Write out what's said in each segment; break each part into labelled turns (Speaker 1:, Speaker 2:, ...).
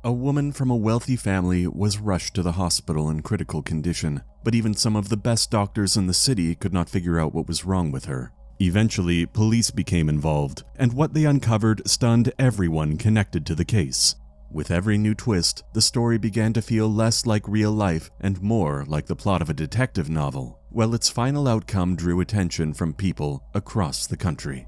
Speaker 1: A woman from a wealthy family was rushed to the hospital in critical condition, but even some of the best doctors in the city could not figure out what was wrong with her. Eventually, police became involved, and what they uncovered stunned everyone connected to the case. With every new twist, the story began to feel less like real life and more like the plot of a detective novel, while its final outcome drew attention from people across the country.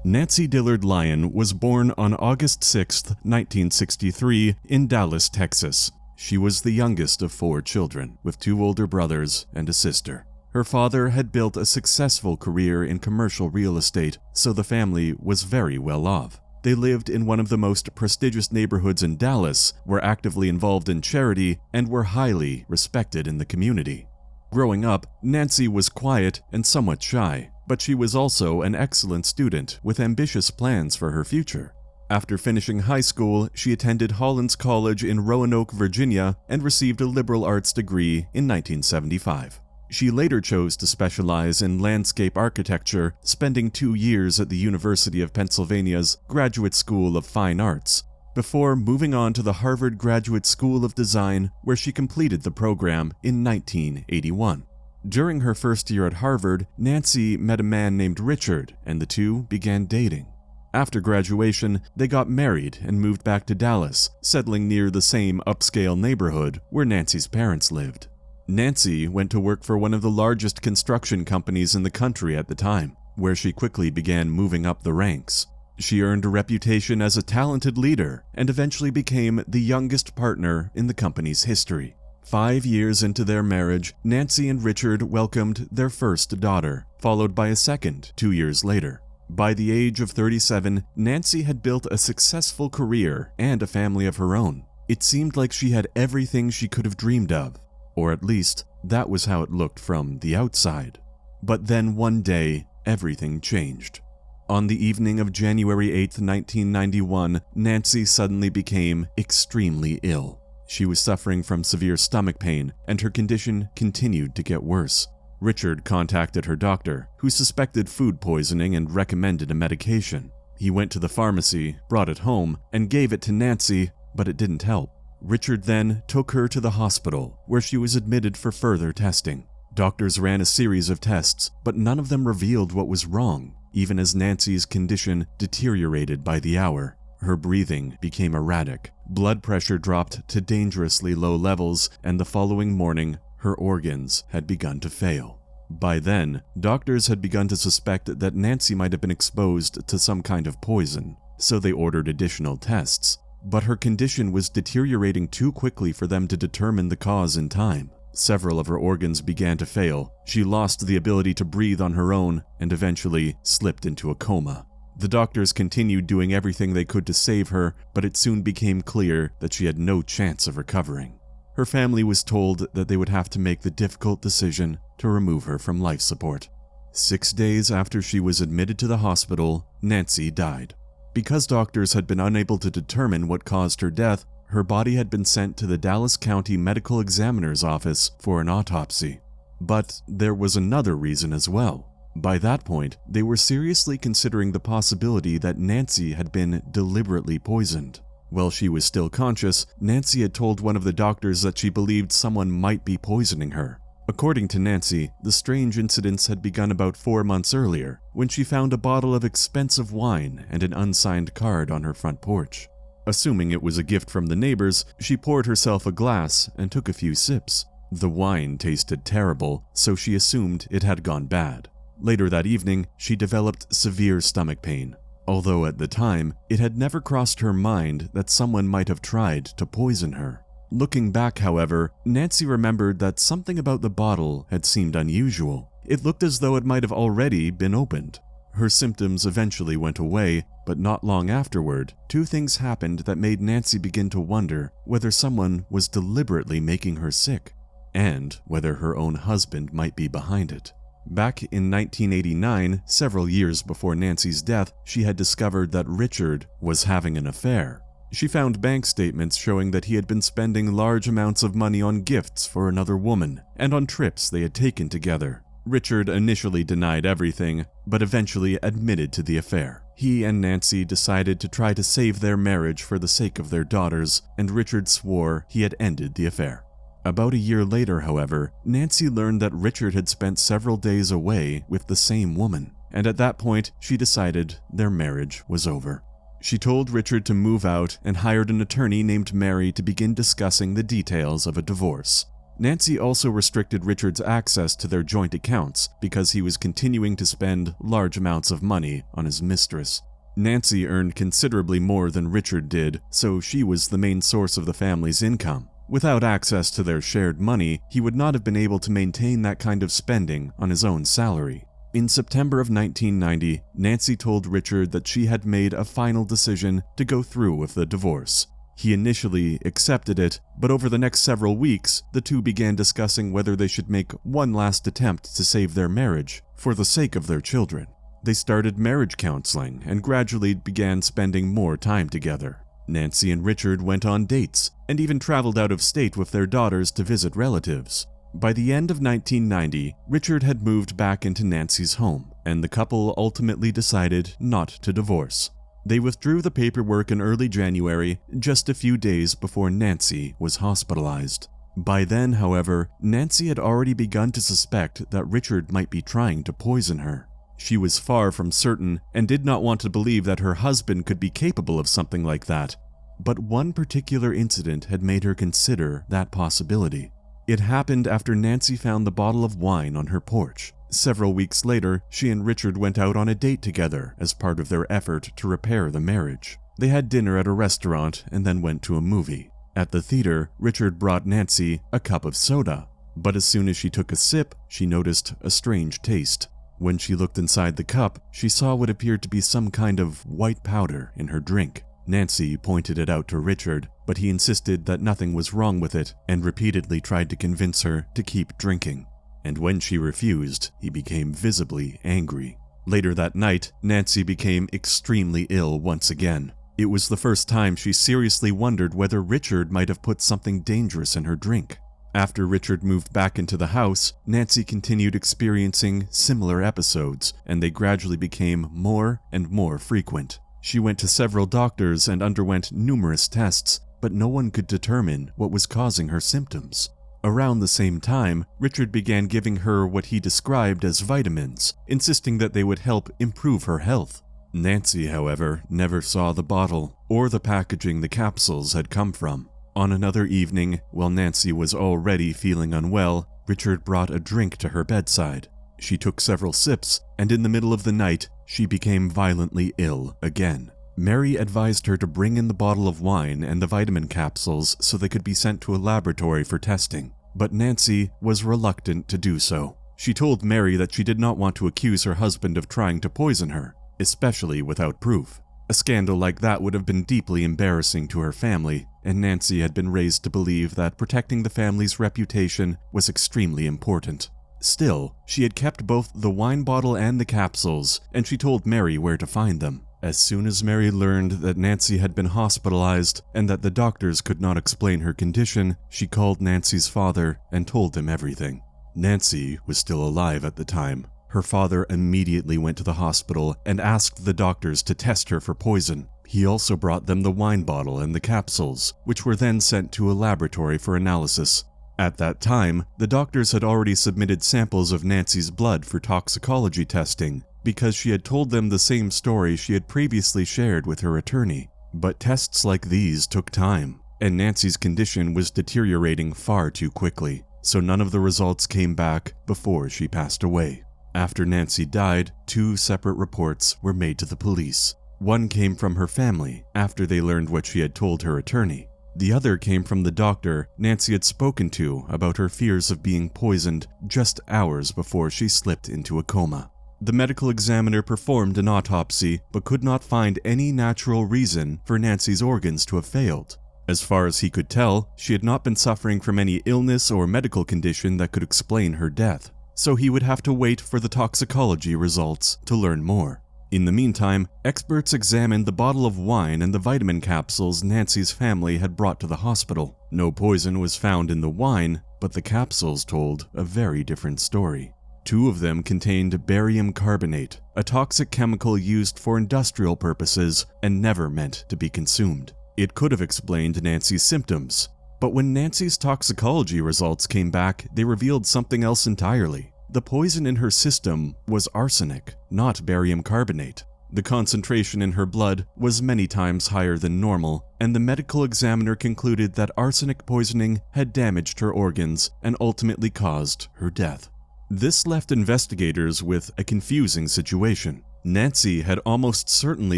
Speaker 1: Nancy Lyon was born on August 6, 1963, in Dallas, Texas. She was the youngest of 4 children, with 2 older brothers and a sister. Her father had built a successful career in commercial real estate, so the family was very well off. They lived in one of the most prestigious neighborhoods in Dallas, were actively involved in charity, and were highly respected in the community. Growing up, Nancy was quiet and somewhat shy, but she was also an excellent student with ambitious plans for her future. After finishing high school, she attended Hollins College in Roanoke, Virginia, and received a liberal arts degree in 1975. She later chose to specialize in landscape architecture, spending 2 years at the University of Pennsylvania's Graduate School of Fine Arts, before moving on to the Harvard Graduate School of Design, where she completed the program in 1981. During her first year at Harvard, Nancy met a man named Richard, and the two began dating. After graduation, they got married and moved back to Dallas, settling near the same upscale neighborhood where Nancy's parents lived. Nancy went to work for one of the largest construction companies in the country at the time, where she quickly began moving up the ranks. She earned a reputation as a talented leader and eventually became the youngest partner in the company's history. 5 years into their marriage, Nancy and Richard welcomed their first daughter, followed by a second 2 years later. By the age of 37, Nancy had built a successful career and a family of her own. It seemed like she had everything she could have dreamed of, or at least that was how it looked from the outside. But then one day, everything changed. On the evening of January 8, 1991, Nancy suddenly became extremely ill. She was suffering from severe stomach pain, and her condition continued to get worse. Richard contacted her doctor, who suspected food poisoning and recommended a medication. He went to the pharmacy, brought it home, and gave it to Nancy, but it didn't help. Richard then took her to the hospital, where she was admitted for further testing. Doctors ran a series of tests, but none of them revealed what was wrong, even as Nancy's condition deteriorated by the hour. Her breathing became erratic, blood pressure dropped to dangerously low levels, and the following morning, her organs had begun to fail. By then, doctors had begun to suspect that Nancy might have been exposed to some kind of poison, so they ordered additional tests. But her condition was deteriorating too quickly for them to determine the cause in time. Several of her organs began to fail. She lost the ability to breathe on her own and eventually slipped into a coma. The doctors continued doing everything they could to save her, but it soon became clear that she had no chance of recovering. Her family was told that they would have to make the difficult decision to remove her from life support. 6 days after she was admitted to the hospital, Nancy died. Because doctors had been unable to determine what caused her death, her body had been sent to the Dallas County Medical Examiner's office for an autopsy. But there was another reason as well. By that point, they were seriously considering the possibility that Nancy had been deliberately poisoned. While she was still conscious, Nancy had told one of the doctors that she believed someone might be poisoning her. According to Nancy, the strange incidents had begun about 4 months earlier, when she found a bottle of expensive wine and an unsigned card on her front porch. Assuming it was a gift from the neighbors, she poured herself a glass and took a few sips. The wine tasted terrible, so she assumed it had gone bad. Later that evening, she developed severe stomach pain, although at the time, it had never crossed her mind that someone might have tried to poison her. Looking back, however, Nancy remembered that something about the bottle had seemed unusual. It looked as though it might have already been opened. Her symptoms eventually went away, but not long afterward, 2 things happened that made Nancy begin to wonder whether someone was deliberately making her sick, and whether her own husband might be behind it. Back in 1989, several years before Nancy's death, she had discovered that Richard was having an affair. She found bank statements showing that he had been spending large amounts of money on gifts for another woman and on trips they had taken together. Richard initially denied everything, but eventually admitted to the affair. He and Nancy decided to try to save their marriage for the sake of their daughters, and Richard swore he had ended the affair. About a year later, however, Nancy learned that Richard had spent several days away with the same woman, and at that point, she decided their marriage was over. She told Richard to move out and hired an attorney named Mary to begin discussing the details of a divorce. Nancy also restricted Richard's access to their joint accounts because he was continuing to spend large amounts of money on his mistress. Nancy earned considerably more than Richard did, so she was the main source of the family's income. Without access to their shared money, he would not have been able to maintain that kind of spending on his own salary. In September of 1990, Nancy told Richard that she had made a final decision to go through with the divorce. He initially accepted it, but over the next several weeks, the two began discussing whether they should make one last attempt to save their marriage for the sake of their children. They started marriage counseling and gradually began spending more time together. Nancy and Richard went on dates and even traveled out of state with their daughters to visit relatives. By the end of 1990, Richard had moved back into Nancy's home, and the couple ultimately decided not to divorce. They withdrew the paperwork in early January, just a few days before Nancy was hospitalized. By then, however, Nancy had already begun to suspect that Richard might be trying to poison her. She was far from certain and did not want to believe that her husband could be capable of something like that. But one particular incident had made her consider that possibility. It happened after Nancy found the bottle of wine on her porch. Several weeks later, she and Richard went out on a date together as part of their effort to repair the marriage. They had dinner at a restaurant and then went to a movie. At the theater, Richard brought Nancy a cup of soda, but as soon as she took a sip, she noticed a strange taste. When she looked inside the cup, she saw what appeared to be some kind of white powder in her drink. Nancy pointed it out to Richard, but he insisted that nothing was wrong with it and repeatedly tried to convince her to keep drinking. And when she refused, he became visibly angry. Later that night, Nancy became extremely ill once again. It was the first time she seriously wondered whether Richard might have put something dangerous in her drink. After Richard moved back into the house, Nancy continued experiencing similar episodes, and they gradually became more and more frequent. She went to several doctors and underwent numerous tests, but no one could determine what was causing her symptoms. Around the same time, Richard began giving her what he described as vitamins, insisting that they would help improve her health. Nancy, however, never saw the bottle or the packaging the capsules had come from. On another evening, while Nancy was already feeling unwell, Richard brought a drink to her bedside. She took several sips, and in the middle of the night, she became violently ill again. Mary advised her to bring in the bottle of wine and the vitamin capsules so they could be sent to a laboratory for testing, but Nancy was reluctant to do so. She told Mary that she did not want to accuse her husband of trying to poison her, especially without proof. A scandal like that would have been deeply embarrassing to her family, and Nancy had been raised to believe that protecting the family's reputation was extremely important. Still, she had kept both the wine bottle and the capsules, and she told Mary where to find them. As soon as Mary learned that Nancy had been hospitalized and that the doctors could not explain her condition, she called Nancy's father and told him everything. Nancy was still alive at the time. Her father immediately went to the hospital and asked the doctors to test her for poison. He also brought them the wine bottle and the capsules, which were then sent to a laboratory for analysis. At that time, the doctors had already submitted samples of Nancy's blood for toxicology testing, because she had told them the same story she had previously shared with her attorney. But tests like these took time, and Nancy's condition was deteriorating far too quickly, so none of the results came back before she passed away. After Nancy died, 2 separate reports were made to the police. One came from her family after they learned what she had told her attorney. The other came from the doctor Nancy had spoken to about her fears of being poisoned just hours before she slipped into a coma. The medical examiner performed an autopsy but could not find any natural reason for Nancy's organs to have failed. As far as he could tell, she had not been suffering from any illness or medical condition that could explain her death, so he would have to wait for the toxicology results to learn more. In the meantime, experts examined the bottle of wine and the vitamin capsules Nancy's family had brought to the hospital. No poison was found in the wine, but the capsules told a very different story. Two of them contained barium carbonate, a toxic chemical used for industrial purposes and never meant to be consumed. It could have explained Nancy's symptoms, but when Nancy's toxicology results came back, they revealed something else entirely. The poison in her system was arsenic, not barium carbonate. The concentration in her blood was many times higher than normal, and the medical examiner concluded that arsenic poisoning had damaged her organs and ultimately caused her death. This left investigators with a confusing situation. Nancy had almost certainly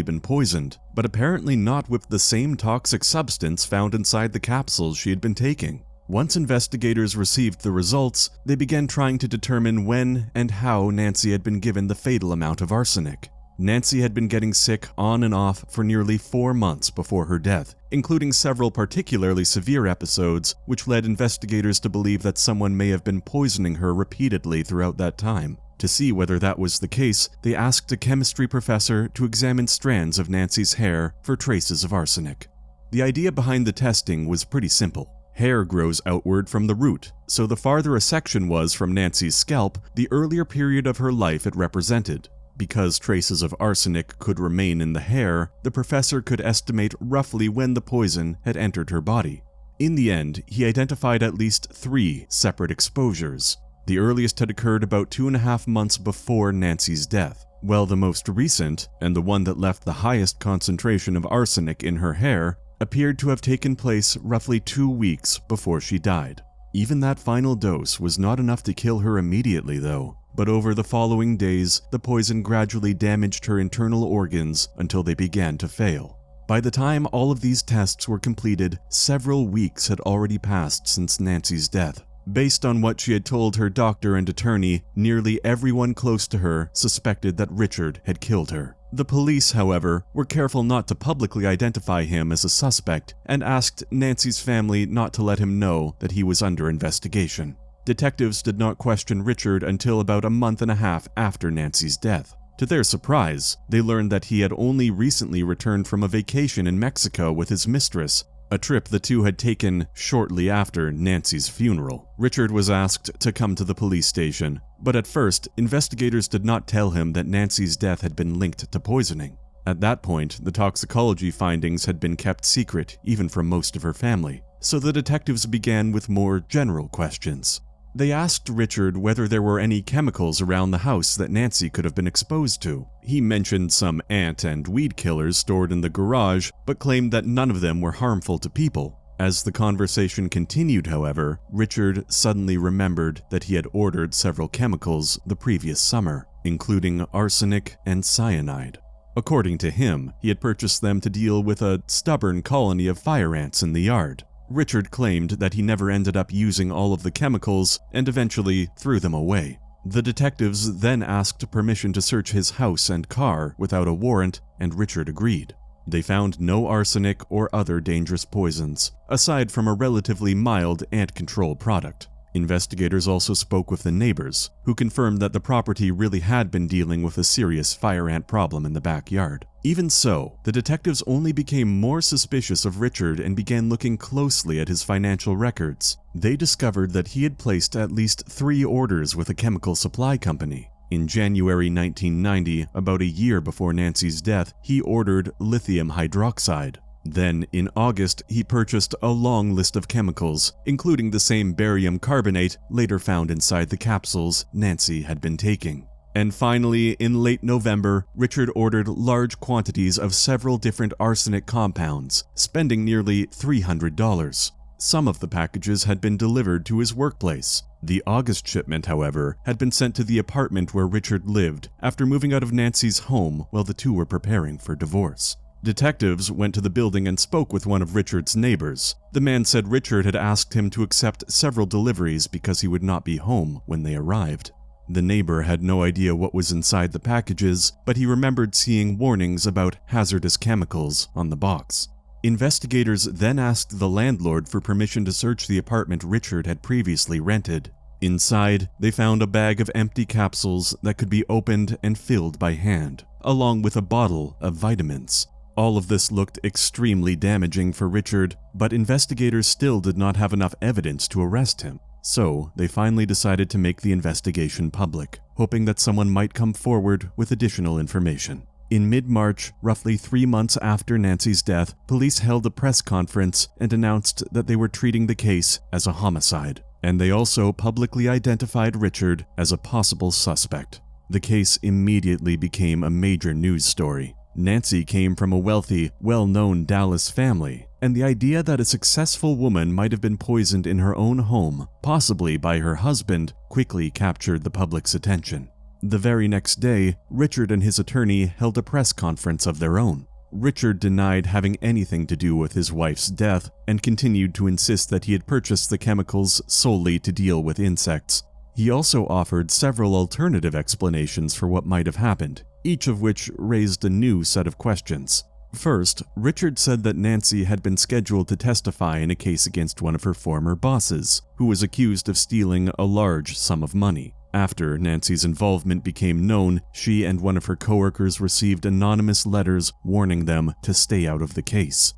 Speaker 1: been poisoned, but apparently not with the same toxic substance found inside the capsules she had been taking. Once investigators received the results, they began trying to determine when and how Nancy had been given the fatal amount of arsenic. Nancy had been getting sick on and off for nearly 4 months before her death, including several particularly severe episodes, which led investigators to believe that someone may have been poisoning her repeatedly throughout that time. To see whether that was the case, they asked a chemistry professor to examine strands of Nancy's hair for traces of arsenic. The idea behind the testing was pretty simple. Hair grows outward from the root, so the farther a section was from Nancy's scalp, the earlier period of her life it represented. Because traces of arsenic could remain in the hair, the professor could estimate roughly when the poison had entered her body. In the end, he identified at least 3 separate exposures. The earliest had occurred about 2.5 months before Nancy's death, while the most recent, and the one that left the highest concentration of arsenic in her hair, appeared to have taken place roughly 2 weeks before she died. Even that final dose was not enough to kill her immediately, though. But over the following days, the poison gradually damaged her internal organs until they began to fail. By the time all of these tests were completed, several weeks had already passed since Nancy's death. Based on what she had told her doctor and attorney, nearly everyone close to her suspected that Richard had killed her. The police, however, were careful not to publicly identify him as a suspect and asked Nancy's family not to let him know that he was under investigation. Detectives did not question Richard until about 1.5 months after Nancy's death. To their surprise, they learned that he had only recently returned from a vacation in Mexico with his mistress, a trip the two had taken shortly after Nancy's funeral. Richard was asked to come to the police station, but at first, investigators did not tell him that Nancy's death had been linked to poisoning. At that point, the toxicology findings had been kept secret even from most of her family, so the detectives began with more general questions. They asked Richard whether there were any chemicals around the house that Nancy could have been exposed to. He mentioned some ant and weed killers stored in the garage, but claimed that none of them were harmful to people. As the conversation continued, however, Richard suddenly remembered that he had ordered several chemicals the previous summer, including arsenic and cyanide. According to him, he had purchased them to deal with a stubborn colony of fire ants in the yard. Richard claimed that he never ended up using all of the chemicals and eventually threw them away. The detectives then asked permission to search his house and car without a warrant, and Richard agreed. They found no arsenic or other dangerous poisons, aside from a relatively mild ant control product. Investigators also spoke with the neighbors, who confirmed that the property really had been dealing with a serious fire ant problem in the backyard. Even so, the detectives only became more suspicious of Richard and began looking closely at his financial records. They discovered that he had placed at least 3 orders with a chemical supply company. In January 1990, about a year before Nancy's death, he ordered lithium hydroxide. Then, in August, he purchased a long list of chemicals, including the same barium carbonate later found inside the capsules Nancy had been taking. And finally, in late November, Richard ordered large quantities of several different arsenic compounds, spending nearly $300. Some of the packages had been delivered to his workplace. The August shipment, however, had been sent to the apartment where Richard lived after moving out of Nancy's home while the two were preparing for divorce. Detectives went to the building and spoke with one of Richard's neighbors. The man said Richard had asked him to accept several deliveries because he would not be home when they arrived. The neighbor had no idea what was inside the packages, but he remembered seeing warnings about hazardous chemicals on the box. Investigators then asked the landlord for permission to search the apartment Richard had previously rented. Inside, they found a bag of empty capsules that could be opened and filled by hand, along with a bottle of vitamins. All of this looked extremely damaging for Richard, but investigators still did not have enough evidence to arrest him. So, they finally decided to make the investigation public, hoping that someone might come forward with additional information. In mid-March, roughly 3 months after Nancy's death, police held a press conference and announced that they were treating the case as a homicide. And they also publicly identified Richard as a possible suspect. The case immediately became a major news story. Nancy came from a wealthy, well-known Dallas family, and the idea that a successful woman might have been poisoned in her own home, possibly by her husband, quickly captured the public's attention. The very next day, Richard and his attorney held a press conference of their own. Richard denied having anything to do with his wife's death and continued to insist that he had purchased the chemicals solely to deal with insects. He also offered several alternative explanations for what might have happened, each of which raised a new set of questions. First, Richard said that Nancy had been scheduled to testify in a case against one of her former bosses, who was accused of stealing a large sum of money. After Nancy's involvement became known, she and one of her coworkers received anonymous letters warning them to stay out of the case.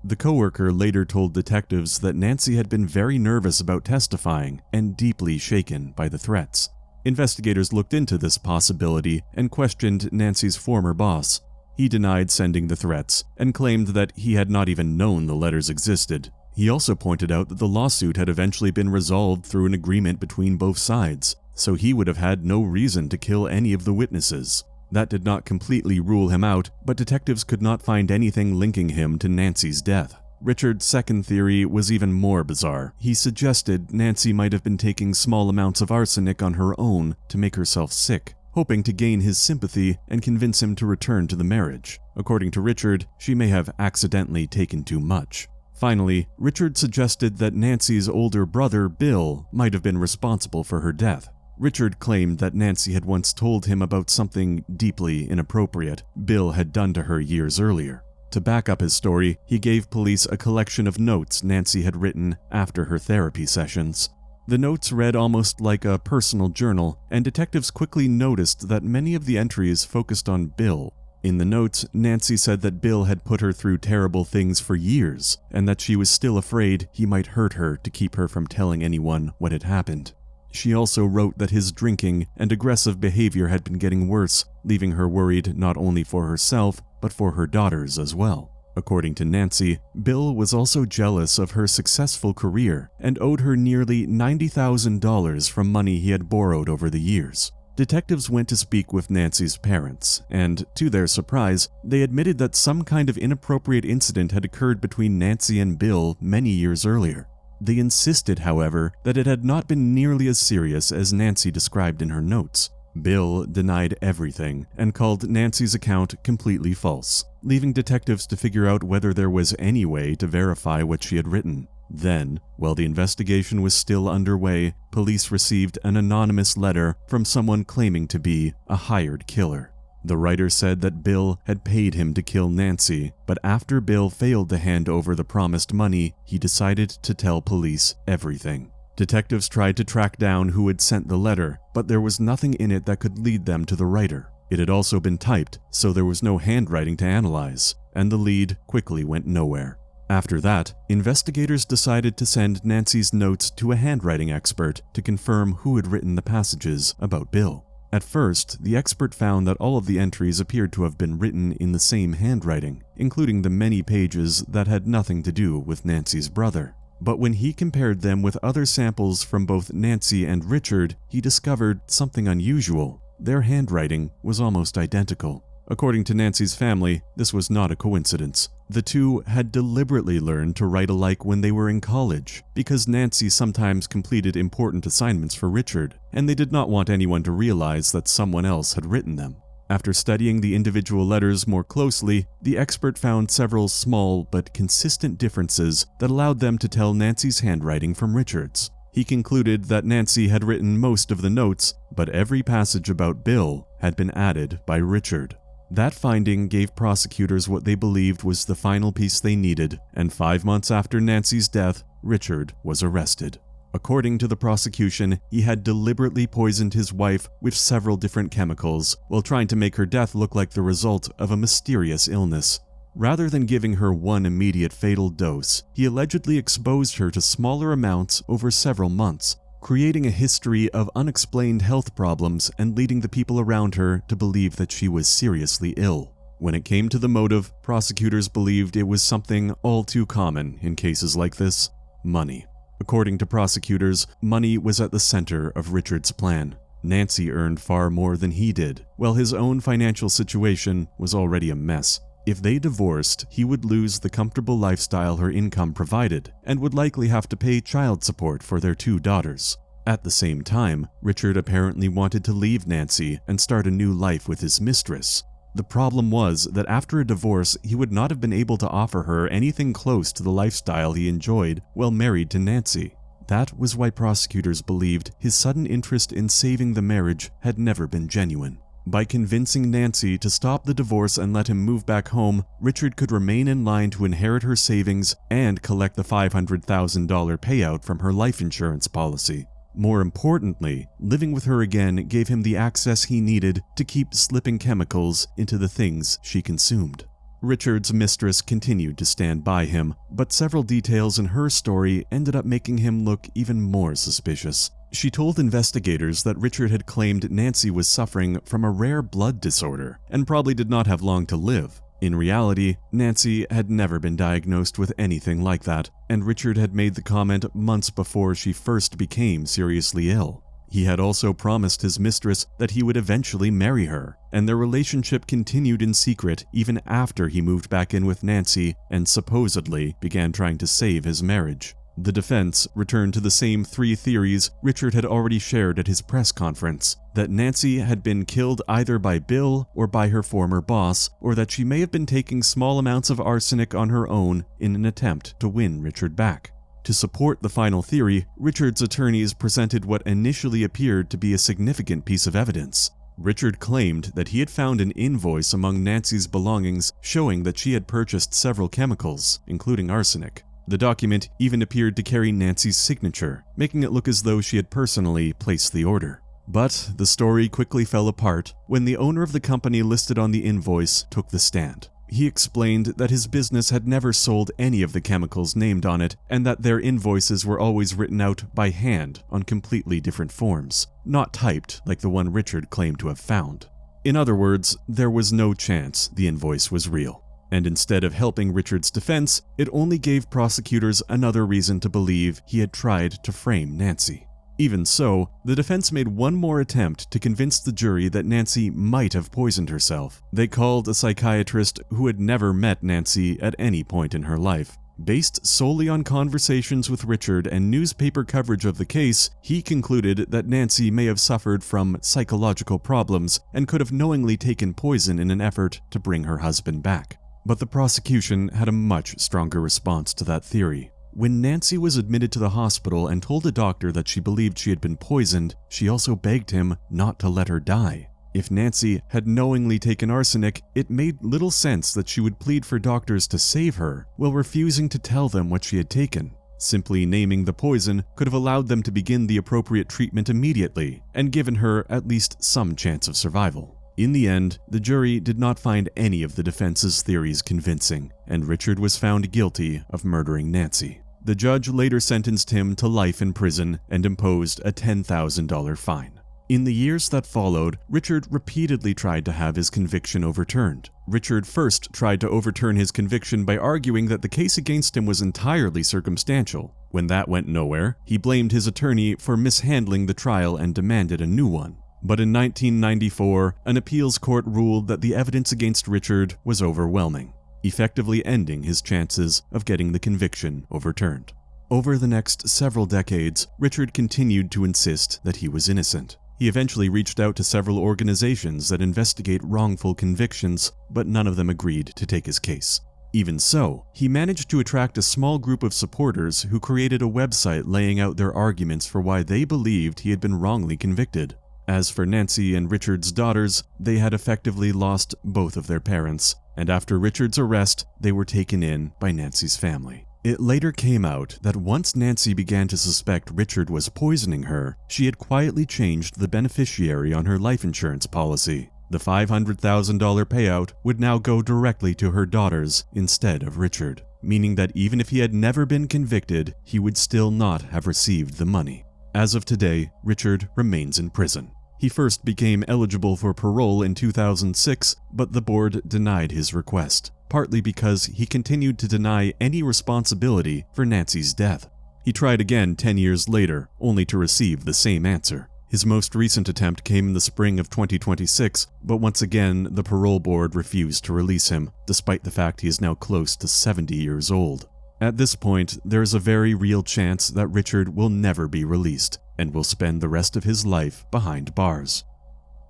Speaker 1: The coworker later told detectives that Nancy had been very nervous about testifying and deeply shaken by the threats. Investigators looked into this possibility and questioned Nancy's former boss. He denied sending the threats and claimed that he had not even known the letters existed. He also pointed out that the lawsuit had eventually been resolved through an agreement between both sides, so he would have had no reason to kill any of the witnesses. That did not completely rule him out, but detectives could not find anything linking him to Nancy's death. Richard's second theory was even more bizarre. He suggested Nancy might have been taking small amounts of arsenic on her own to make herself sick, hoping to gain his sympathy and convince him to return to the marriage. According to Richard, she may have accidentally taken too much. Finally, Richard suggested that Nancy's older brother, Bill, might have been responsible for her death. Richard claimed that Nancy had once told him about something deeply inappropriate Bill had done to her years earlier. To back up his story, he gave police a collection of notes Nancy had written after her therapy sessions. The notes read almost like a personal journal, and detectives quickly noticed that many of the entries focused on Bill. In the notes, Nancy said that Bill had put her through terrible things for years, and that she was still afraid he might hurt her to keep her from telling anyone what had happened. She also wrote that his drinking and aggressive behavior had been getting worse, leaving her worried not only for herself, but for her daughters as well. According to Nancy, Bill was also jealous of her successful career and owed her nearly $90,000 from money he had borrowed over the years. Detectives went to speak with Nancy's parents, and, to their surprise, they admitted that some kind of inappropriate incident had occurred between Nancy and Bill many years earlier. They insisted, however, that it had not been nearly as serious as Nancy described in her notes. Bill denied everything and called Nancy's account completely false, leaving detectives to figure out whether there was any way to verify what she had written. Then, while the investigation was still underway, police received an anonymous letter from someone claiming to be a hired killer. The writer said that Bill had paid him to kill Nancy, but after Bill failed to hand over the promised money, he decided to tell police everything. Detectives tried to track down who had sent the letter, but there was nothing in it that could lead them to the writer. It had also been typed, so there was no handwriting to analyze, and the lead quickly went nowhere. After that, investigators decided to send Nancy's notes to a handwriting expert to confirm who had written the passages about Bill. At first, the expert found that all of the entries appeared to have been written in the same handwriting, including the many pages that had nothing to do with Nancy's brother. But when he compared them with other samples from both Nancy and Richard, he discovered something unusual. Their handwriting was almost identical. According to Nancy's family, this was not a coincidence. The two had deliberately learned to write alike when they were in college, because Nancy sometimes completed important assignments for Richard, and they did not want anyone to realize that someone else had written them. After studying the individual letters more closely, the expert found several small but consistent differences that allowed them to tell Nancy's handwriting from Richard's. He concluded that Nancy had written most of the notes, but every passage about Bill had been added by Richard. That finding gave prosecutors what they believed was the final piece they needed, and 5 months after Nancy's death, Richard was arrested. According to the prosecution, he had deliberately poisoned his wife with several different chemicals while trying to make her death look like the result of a mysterious illness. Rather than giving her one immediate fatal dose, he allegedly exposed her to smaller amounts over several months. creating a history of unexplained health problems and leading the people around her to believe that she was seriously ill. When it came to the motive, prosecutors believed it was something all too common in cases like this: money. According to prosecutors, money was at the center of Richard's plan. Nancy earned far more than he did, while his own financial situation was already a mess. If they divorced, he would lose the comfortable lifestyle her income provided, and would likely have to pay child support for their 2 daughters. At the same time, Richard apparently wanted to leave Nancy and start a new life with his mistress. The problem was that after a divorce, he would not have been able to offer her anything close to the lifestyle he enjoyed while married to Nancy. That was why prosecutors believed his sudden interest in saving the marriage had never been genuine. By convincing Nancy to stop the divorce and let him move back home, Richard could remain in line to inherit her savings and collect the $500,000 payout from her life insurance policy. More importantly, living with her again gave him the access he needed to keep slipping chemicals into the things she consumed. Richard's mistress continued to stand by him, but several details in her story ended up making him look even more suspicious. She told investigators that Richard had claimed Nancy was suffering from a rare blood disorder and probably did not have long to live. In reality, Nancy had never been diagnosed with anything like that, and Richard had made the comment months before she first became seriously ill. He had also promised his mistress that he would eventually marry her, and their relationship continued in secret even after he moved back in with Nancy and supposedly began trying to save his marriage. The defense returned to the same 3 theories Richard had already shared at his press conference: that Nancy had been killed either by Bill or by her former boss, or that she may have been taking small amounts of arsenic on her own in an attempt to win Richard back. To support the final theory, Richard's attorneys presented what initially appeared to be a significant piece of evidence. Richard claimed that he had found an invoice among Nancy's belongings showing that she had purchased several chemicals, including arsenic. The document even appeared to carry Nancy's signature, making it look as though she had personally placed the order. But the story quickly fell apart when the owner of the company listed on the invoice took the stand. He explained that his business had never sold any of the chemicals named on it, and that their invoices were always written out by hand on completely different forms, not typed like the one Richard claimed to have found. In other words, there was no chance the invoice was real. And instead of helping Richard's defense, it only gave prosecutors another reason to believe he had tried to frame Nancy. Even so, the defense made one more attempt to convince the jury that Nancy might have poisoned herself. They called a psychiatrist who had never met Nancy at any point in her life. Based solely on conversations with Richard and newspaper coverage of the case, he concluded that Nancy may have suffered from psychological problems and could have knowingly taken poison in an effort to bring her husband back. But the prosecution had a much stronger response to that theory. When Nancy was admitted to the hospital and told a doctor that she believed she had been poisoned, she also begged him not to let her die. If Nancy had knowingly taken arsenic, it made little sense that she would plead for doctors to save her while refusing to tell them what she had taken. Simply naming the poison could have allowed them to begin the appropriate treatment immediately and given her at least some chance of survival. In the end, the jury did not find any of the defense's theories convincing, and Richard was found guilty of murdering Nancy. The judge later sentenced him to life in prison and imposed a $10,000 fine. In the years that followed, Richard repeatedly tried to have his conviction overturned. Richard first tried to overturn his conviction by arguing that the case against him was entirely circumstantial. When that went nowhere, he blamed his attorney for mishandling the trial and demanded a new one. But in 1994, an appeals court ruled that the evidence against Richard was overwhelming, effectively ending his chances of getting the conviction overturned. Over the next several decades, Richard continued to insist that he was innocent. He eventually reached out to several organizations that investigate wrongful convictions, but none of them agreed to take his case. Even so, he managed to attract a small group of supporters who created a website laying out their arguments for why they believed he had been wrongly convicted. As for Nancy and Richard's daughters, they had effectively lost both of their parents, and after Richard's arrest, they were taken in by Nancy's family. It later came out that once Nancy began to suspect Richard was poisoning her, she had quietly changed the beneficiary on her life insurance policy. The $500,000 payout would now go directly to her daughters instead of Richard, meaning that even if he had never been convicted, he would still not have received the money. As of today, Richard remains in prison. He first became eligible for parole in 2006, but the board denied his request, partly because he continued to deny any responsibility for Nancy's death. He tried again 10 years later, only to receive the same answer. His most recent attempt came in the spring of 2026, but once again, the parole board refused to release him, despite the fact he is now close to 70 years old. At this point, there is a very real chance that Richard will never be released, and will spend the rest of his life behind bars.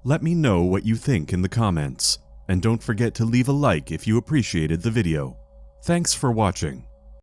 Speaker 1: Let me know what you think in the comments, and don't forget to leave a like if you appreciated the video. Thanks for watching.